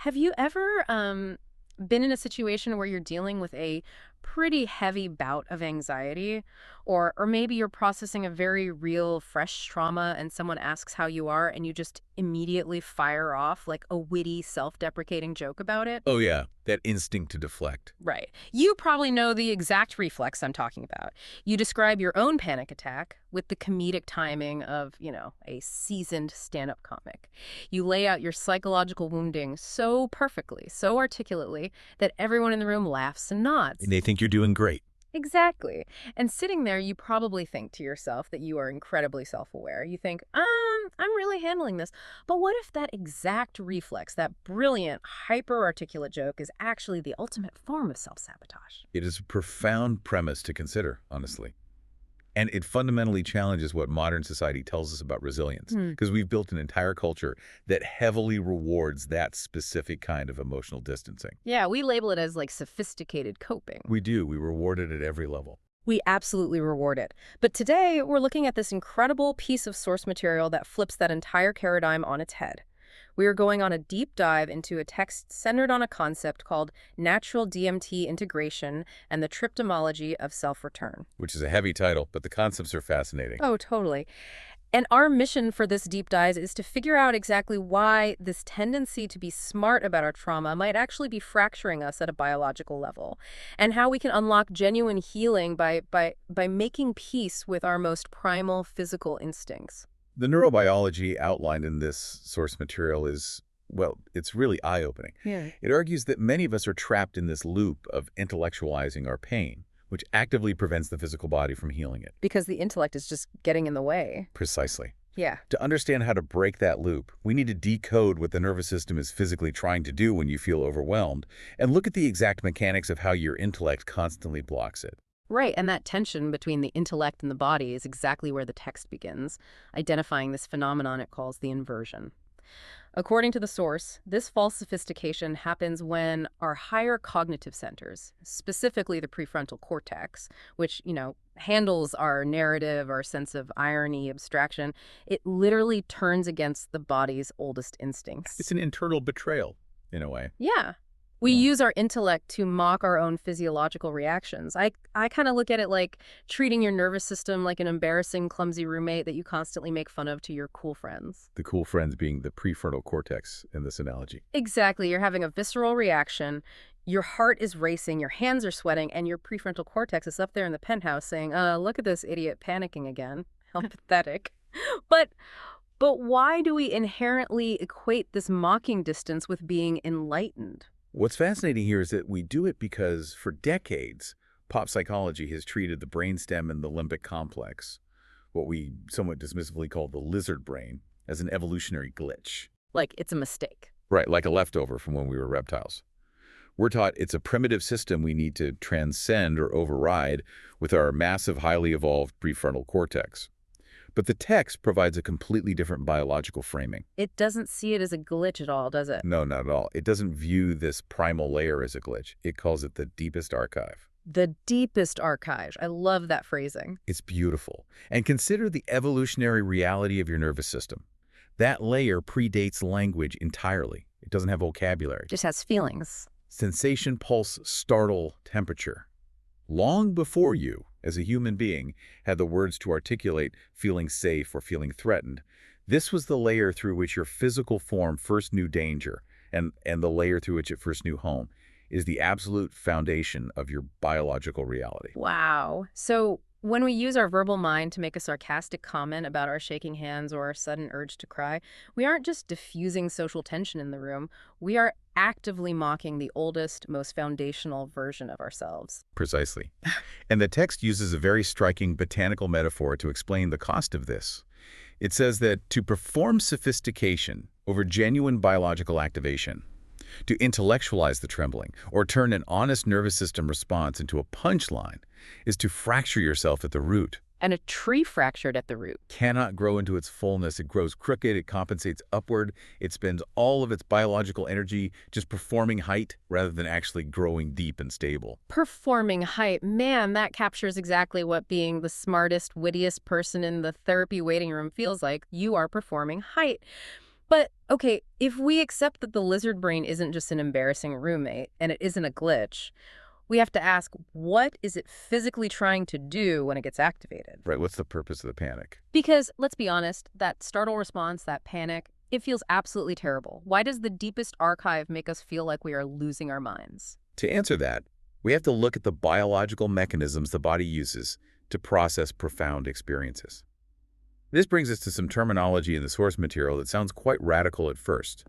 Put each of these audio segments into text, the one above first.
Have you ever been in a situation where you're dealing with a pretty heavy bout of anxiety, or maybe you're processing a very real, fresh trauma, and someone asks how you are, and you just immediately fire off like a witty, self-deprecating joke about it? Oh yeah, that instinct to deflect. Right. You probably know the exact reflex I'm talking about. You describe your own panic attack with the comedic timing of, a seasoned stand-up comic. You lay out your psychological wounding so perfectly, so articulately, that everyone in the room laughs and And nods. they think you're doing great. Exactly. And sitting there, you probably think to yourself that you are incredibly self-aware. You think, I'm really handling this. But what if that exact reflex, that brilliant, hyper-articulate joke, is actually the ultimate form of self-sabotage? It is a profound premise to consider, honestly. And it fundamentally challenges what modern society tells us about resilience, Hmm. because we've built an entire culture that heavily rewards that specific kind of emotional distancing. Yeah, we label it as like sophisticated coping. We do. We reward it at every level. We absolutely reward it. But today, we're looking at this incredible piece of source material that flips that entire paradigm on its head. We are going on a deep dive into a text centered on a concept called natural DMT integration and the triptimology of self-return. Which is a heavy title, but the concepts are fascinating. Oh, totally. And our mission for this deep dive is to figure out exactly why this tendency to be smart about our trauma might actually be fracturing us at a biological level, and how we can unlock genuine healing by making peace with our most primal physical instincts. The neurobiology outlined in this source material is, well, it's really eye-opening. Yeah. It argues that many of us are trapped in this loop of intellectualizing our pain, which actively prevents the physical body from healing it. Because the intellect is just getting in the way. Precisely. Yeah. To understand how to break that loop, we need to decode what the nervous system is physically trying to do when you feel overwhelmed, and look at the exact mechanics of how your intellect constantly blocks it. Right, and that tension between the intellect and the body is exactly where the text begins, identifying this phenomenon it calls the inversion. According to the source, this false sophistication happens when our higher cognitive centers, specifically the prefrontal cortex, which, handles our narrative, our sense of irony, abstraction, it literally turns against the body's oldest instincts. It's an internal betrayal, in a way. Yeah. We use our intellect to mock our own physiological reactions. I kind of look at it like treating your nervous system like an embarrassing, clumsy roommate that you constantly make fun of to your cool friends. The cool friends being the prefrontal cortex in this analogy. Exactly. You're having a visceral reaction. Your heart is racing, your hands are sweating, and your prefrontal cortex is up there in the penthouse saying, look at this idiot panicking again. How pathetic. But why do we inherently equate this mocking distance with being enlightened? What's fascinating here is that we do it because, for decades, pop psychology has treated the brainstem and the limbic complex, what we somewhat dismissively call the lizard brain, as an evolutionary glitch. Like it's a mistake. Right, like a leftover from when we were reptiles. We're taught it's a primitive system we need to transcend or override with our massive, highly evolved prefrontal cortex. But the text provides a completely different biological framing. It doesn't see it as a glitch at all, does it? No, not at all. It doesn't view this primal layer as a glitch. It calls it the deepest archive. The deepest archive. I love that phrasing. It's beautiful. And consider the evolutionary reality of your nervous system. That layer predates language entirely. It doesn't have vocabulary. Just has feelings. Sensation, pulse, startle, temperature. Long before you, as a human being, had the words to articulate feeling safe or feeling threatened, this was the layer through which your physical form first knew danger, and the layer through which it first knew home, is the absolute foundation of your biological reality. Wow. So when we use our verbal mind to make a sarcastic comment about our shaking hands or our sudden urge to cry, we aren't just diffusing social tension in the room. We are actively mocking the oldest, most foundational version of ourselves. Precisely. And the text uses a very striking botanical metaphor to explain the cost of this. It says that to perform sophistication over genuine biological activation, to intellectualize the trembling, or turn an honest nervous system response into a punchline, is to fracture yourself at the root. And a tree fractured at the root. Cannot grow into its fullness. It grows crooked. It compensates upward. It spends all of its biological energy just performing height rather than actually growing deep and stable. Performing height. Man, that captures exactly what being the smartest, wittiest person in the therapy waiting room feels like. You are performing height. But, okay, if we accept that the lizard brain isn't just an embarrassing roommate and it isn't a glitch, we have to ask, what is it physically trying to do when it gets activated? Right, what's the purpose of the panic? Because, let's be honest, that startle response, that panic, it feels absolutely terrible. Why does the deepest archive make us feel like we are losing our minds? To answer that, we have to look at the biological mechanisms the body uses to process profound experiences. This brings us to some terminology in the source material that sounds quite radical at first.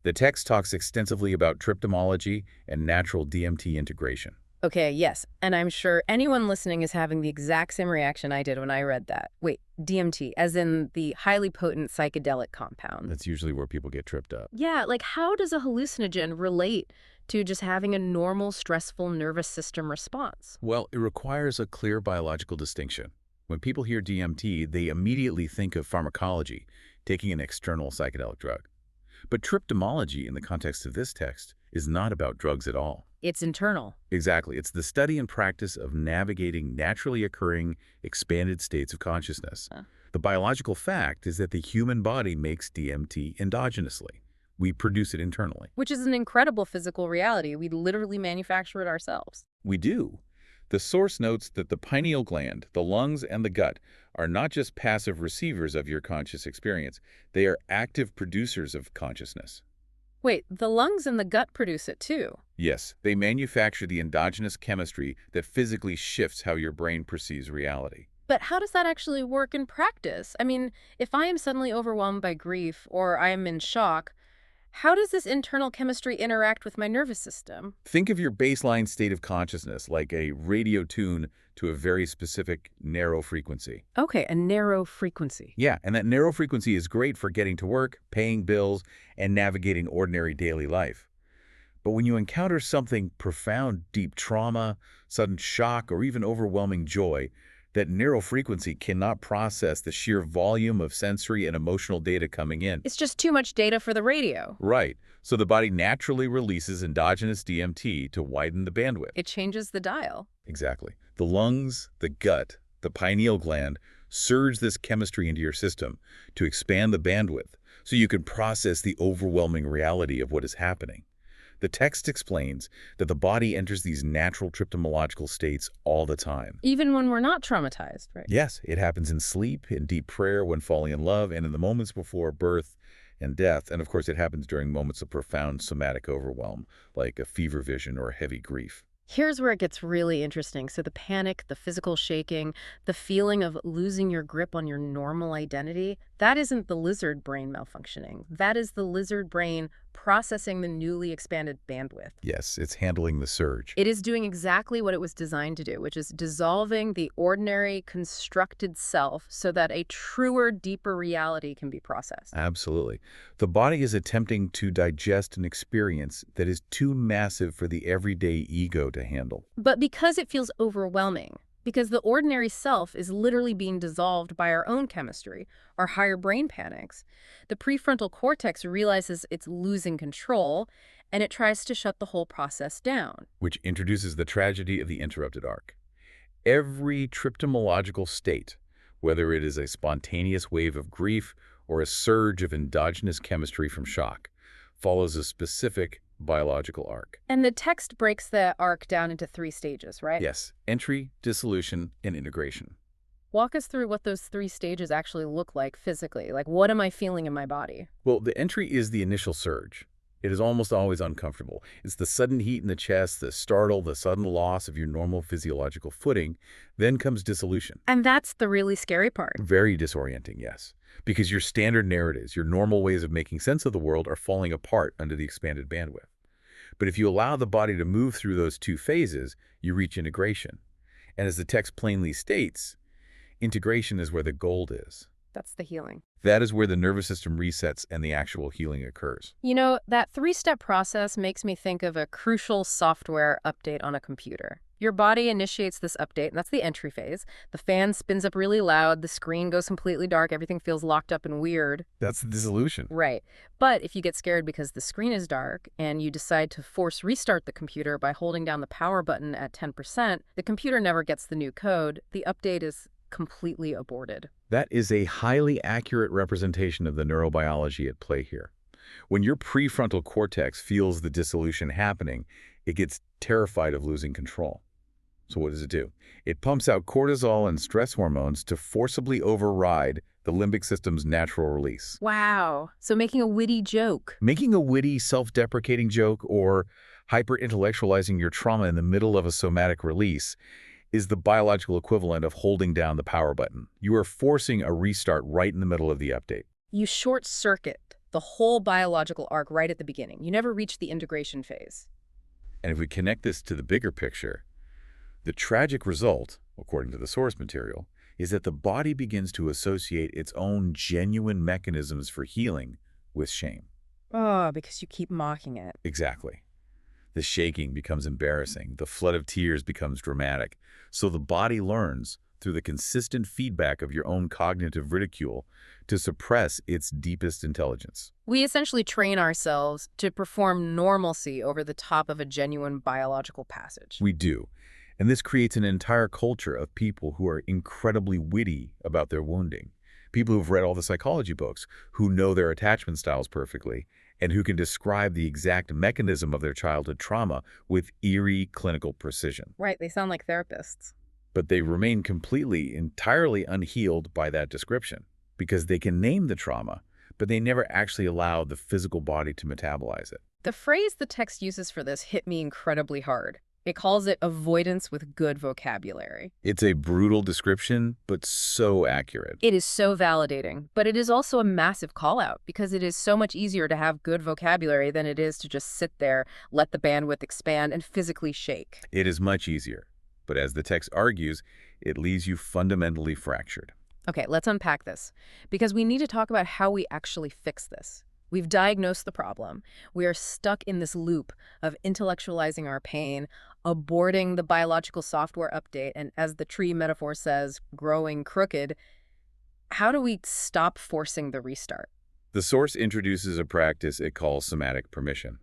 The text talks extensively about triptimology and natural DMT integration. Okay, yes, and I'm sure anyone listening is having the exact same reaction I did when I read that. Wait, DMT, as in the highly potent psychedelic compound. That's usually where people get tripped up. Yeah, like how does a hallucinogen relate to just having a normal stressful nervous system response? Well, it requires a clear biological distinction. When people hear DMT, they immediately think of pharmacology, taking an external psychedelic drug. But triptimology, in the context of this text, is not about drugs at all. It's internal. Exactly. It's the study and practice of navigating naturally occurring, expanded states of consciousness. The biological fact is that the human body makes DMT endogenously. We produce it internally. Which is an incredible physical reality. We literally manufacture it ourselves. We do. The source notes that the pineal gland, the lungs, and the gut are not just passive receivers of your conscious experience. They are active producers of consciousness. Wait, the lungs and the gut produce it too? Yes, they manufacture the endogenous chemistry that physically shifts how your brain perceives reality. But how does that actually work in practice? I mean, if I am suddenly overwhelmed by grief or I am in shock, how does this internal chemistry interact with my nervous system? Think of your baseline state of consciousness like a radio tune to a very specific narrow frequency. Okay, a narrow frequency. Yeah, and that narrow frequency is great for getting to work, paying bills, and navigating ordinary daily life. But when you encounter something profound, deep trauma, sudden shock, or even overwhelming joy, that narrow frequency cannot process the sheer volume of sensory and emotional data coming in. It's just too much data for the radio. Right. So the body naturally releases endogenous DMT to widen the bandwidth. It changes the dial. Exactly. The lungs, the gut, the pineal gland surge this chemistry into your system to expand the bandwidth so you can process the overwhelming reality of what is happening. The text explains that the body enters these natural triptimological states all the time. Even when we're not traumatized, right? Yes, it happens in sleep, in deep prayer, when falling in love, and in the moments before birth and death. And of course, it happens during moments of profound somatic overwhelm, like a fever vision or heavy grief. Here's where it gets really interesting. So the panic, the physical shaking, the feeling of losing your grip on your normal identity, that isn't the lizard brain malfunctioning. That is the lizard brain processing the newly expanded bandwidth. Yes, it's handling the surge. It is doing exactly what it was designed to do, which is dissolving the ordinary, constructed self so that a truer, deeper reality can be processed. Absolutely. The body is attempting to digest an experience that is too massive for the everyday ego to handle. But because it feels overwhelming, because the ordinary self is literally being dissolved by our own chemistry, our higher brain panics, the prefrontal cortex realizes it's losing control, and it tries to shut the whole process down. Which introduces the tragedy of the interrupted arc. Every triptimological state, whether it is a spontaneous wave of grief or a surge of endogenous chemistry from shock, follows a specific biological arc. And the text breaks the arc down into 3 stages, right? Yes, entry, dissolution, and integration. Walk us through what those 3 stages actually look like physically. Like, what am I feeling in my body? Well, the entry is the initial surge. It is almost always uncomfortable. It's the sudden heat in the chest, the startle, the sudden loss of your normal physiological footing. Then comes dissolution. And that's the really scary part. Very disorienting, yes. Because your standard narratives, your normal ways of making sense of the world are falling apart under the expanded bandwidth. But if you allow the body to move through those 2 phases, you reach integration. And as the text plainly states, integration is where the gold is. That's the healing. That is where the nervous system resets and the actual healing occurs. You know, that 3-step process makes me think of a crucial software update on a computer. Your body initiates this update, and that's the entry phase. The fan spins up really loud, the screen goes completely dark, everything feels locked up and weird. That's the dissolution. Right. But if you get scared because the screen is dark and you decide to force restart the computer by holding down the power button at 10%, the computer never gets the new code. The update is completely aborted. That is a highly accurate representation of the neurobiology at play here. When your prefrontal cortex feels the dissolution happening, it gets terrified of losing control. So what does it do? It pumps out cortisol and stress hormones to forcibly override the limbic system's natural release. Wow. So making a witty joke. Making a witty, self-deprecating joke or hyper-intellectualizing your trauma in the middle of a somatic release is the biological equivalent of holding down the power button. You are forcing a restart right in the middle of the update. You short circuit the whole biological arc right at the beginning. You never reach the integration phase. And if we connect this to the bigger picture, the tragic result, according to the source material, is that the body begins to associate its own genuine mechanisms for healing with shame. Oh, because you keep mocking it. Exactly. The shaking becomes embarrassing. The flood of tears becomes dramatic. So the body learns, through the consistent feedback of your own cognitive ridicule, to suppress its deepest intelligence. We essentially train ourselves to perform normalcy over the top of a genuine biological passage. We do. And this creates an entire culture of people who are incredibly witty about their wounding. People who've read all the psychology books, who know their attachment styles perfectly, and who can describe the exact mechanism of their childhood trauma with eerie clinical precision. Right, they sound like therapists. But they remain entirely unhealed by that description because they can name the trauma, but they never actually allow the physical body to metabolize it. The phrase the text uses for this hit me incredibly hard. It calls it avoidance with good vocabulary. It's a brutal description, but so accurate. It is so validating, but it is also a massive call-out because it is so much easier to have good vocabulary than it is to just sit there, let the bandwidth expand, and physically shake. It is much easier, but as the text argues, it leaves you fundamentally fractured. Okay, let's unpack this, because we need to talk about how we actually fix this. We've diagnosed the problem. We are stuck in this loop of intellectualizing our pain, aborting the biological software update, and as the tree metaphor says, growing crooked. How do we stop forcing the restart? The source introduces a practice it calls somatic permission.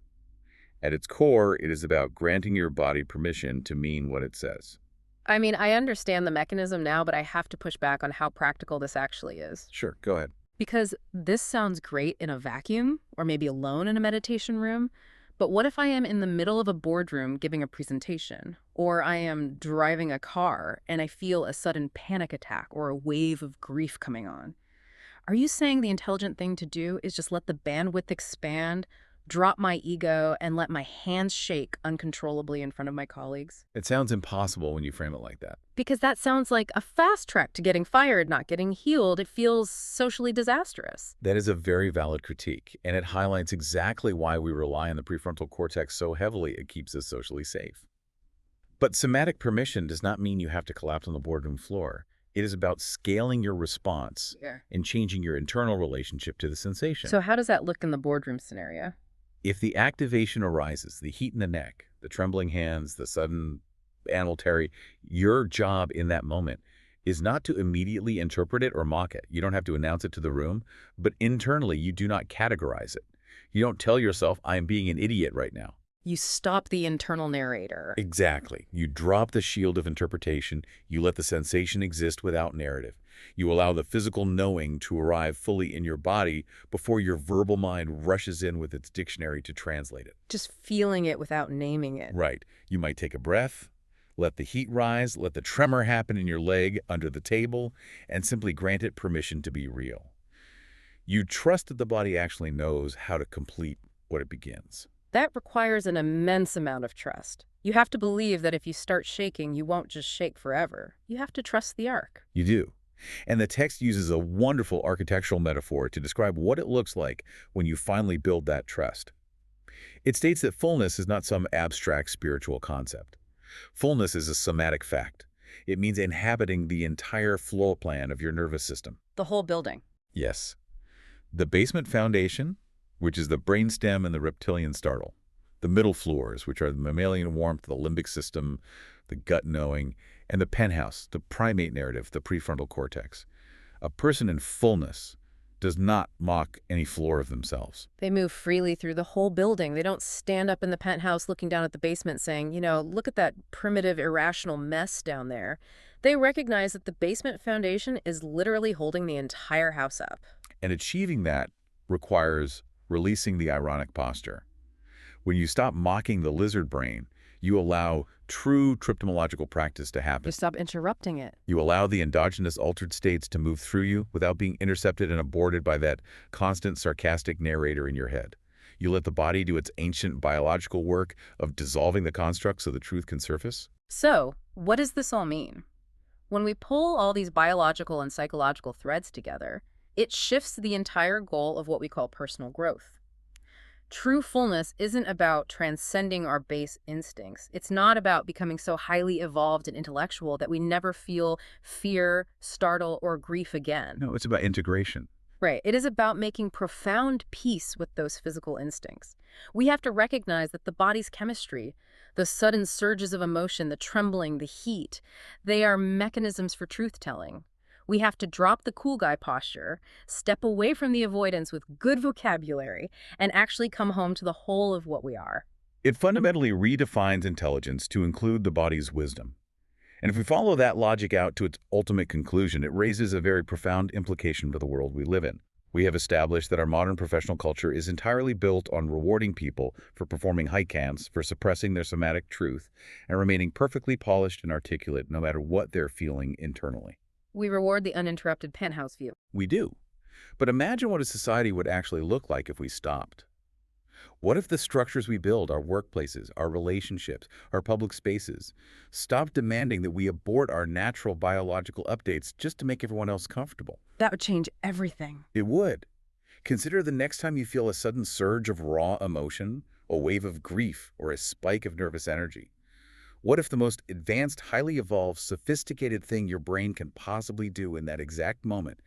At its core, it is about granting your body permission to mean what it says. I mean, I understand the mechanism now, but I have to push back on how practical this actually is. Sure, go ahead. Because this sounds great in a vacuum, or maybe alone in a meditation room, but what if I am in the middle of a boardroom giving a presentation, or I am driving a car and I feel a sudden panic attack or a wave of grief coming on? Are you saying the intelligent thing to do is just let the bandwidth expand, drop my ego, and let my hands shake uncontrollably in front of my colleagues? It sounds impossible when you frame it like that. Because that sounds like a fast track to getting fired, not getting healed. It feels socially disastrous. That is a very valid critique, and it highlights exactly why we rely on the prefrontal cortex so heavily it keeps us socially safe. But somatic permission does not mean you have to collapse on the boardroom floor. It is about scaling your response and changing your internal relationship to the sensation. So how does that look in the boardroom scenario? If the activation arises, the heat in the neck, the trembling hands, the sudden animal terry, your job in that moment is not to immediately interpret it or mock it. You don't have to announce it to the room, but internally you do not categorize it. You don't tell yourself, I am being an idiot right now. You stop the internal narrator. Exactly. You drop the shield of interpretation. You let the sensation exist without narrative. You allow the physical knowing to arrive fully in your body before your verbal mind rushes in with its dictionary to translate it. Just feeling it without naming it. Right. You might take a breath, let the heat rise, let the tremor happen in your leg under the table, and simply grant it permission to be real. You trust that the body actually knows how to complete what it begins. That requires an immense amount of trust. You have to believe that if you start shaking, you won't just shake forever. You have to trust the arc. You do. And the text uses a wonderful architectural metaphor to describe what it looks like when you finally build that trust. It states that fullness is not some abstract spiritual concept. Fullness is a somatic fact. It means inhabiting the entire floor plan of your nervous system. The whole building. Yes. The basement foundation, which is the brainstem and the reptilian startle. The middle floors, which are the mammalian warmth, the limbic system, the gut knowing, and the penthouse, the primate narrative, the prefrontal cortex. A person in fullness does not mock any floor of themselves. They move freely through the whole building. They don't stand up in the penthouse looking down at the basement saying, you know, look at that primitive, irrational mess down there. They recognize that the basement foundation is literally holding the entire house up. And achieving that requires releasing the ironic posture. When you stop mocking the lizard brain, you allow true triptomological practice to You happen. stop interrupting it. You allow the endogenous altered states to move through you without being intercepted and aborted by that constant sarcastic narrator in your head. You let the body do its ancient biological work of dissolving the construct so the truth can surface. So, what does this all mean? When we pull all these biological and psychological threads together, it shifts the entire goal of what we call personal growth. True fullness isn't about transcending our base instincts. It's not about becoming so highly evolved and intellectual that we never feel fear, startle, or grief again. No, it's about integration. Right. It is about making profound peace with those physical instincts. We have to recognize that the body's chemistry, the sudden surges of emotion, the trembling, the heat, they are mechanisms for truth-telling. We have to drop the cool guy posture, step away from the avoidance with good vocabulary, and actually come home to the whole of what we are. It fundamentally redefines intelligence to include the body's wisdom. And if we follow that logic out to its ultimate conclusion, it raises a very profound implication for the world we live in. We have established that our modern professional culture is entirely built on rewarding people for performing high cants, for suppressing their somatic truth, and remaining perfectly polished and articulate no matter what they're feeling internally. We reward the uninterrupted penthouse view. We do. But imagine what a society would actually look like if we stopped. What if the structures we build, our workplaces, our relationships, our public spaces, stop demanding that we abort our natural biological updates just to make everyone else comfortable? That would change everything. It would. Consider the next time you feel a sudden surge of raw emotion, a wave of grief, or a spike of nervous energy. What if the most advanced, highly evolved, sophisticated thing your brain can possibly do in that exact moment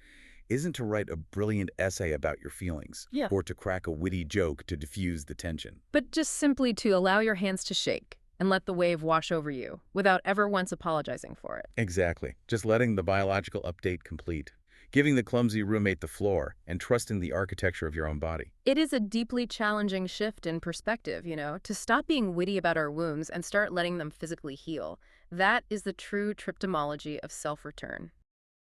isn't to write a brilliant essay about your feelings, Yeah. or to crack a witty joke to diffuse the tension? But just simply to allow your hands to shake and let the wave wash over you without ever once apologizing for it. Exactly. Just letting the biological update complete, giving the clumsy roommate the floor, and trusting the architecture of your own body. It is a deeply challenging shift in perspective, to stop being witty about our wounds and start letting them physically heal. That is the true triptomology of self-return.